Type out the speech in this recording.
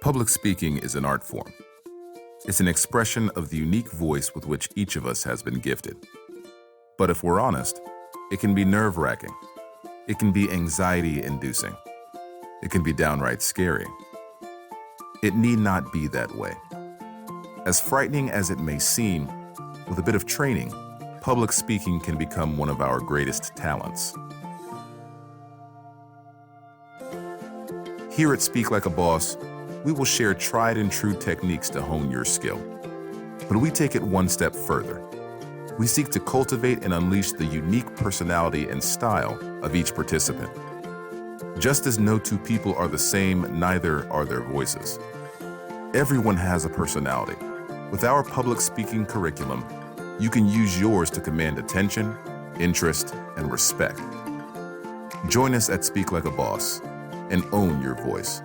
Public speaking is an art form. It's an expression of the unique voice with which each of us has been gifted. But if we're honest, it can be nerve-wracking. It can be anxiety-inducing. It can be downright scary. It need not be that way. As frightening as it may seem, with a bit of training, public speaking can become one of our greatest talents. Here at Speak Like a Boss, we will share tried and true techniques to hone your skill. But we take it one step further. We seek to cultivate and unleash the unique personality and style of each participant. Just as no two people are the same, neither are their voices. Everyone has a personality. With our public speaking curriculum, you can use yours to command attention, interest, and respect. Join us at Speak Like a Boss and own your voice.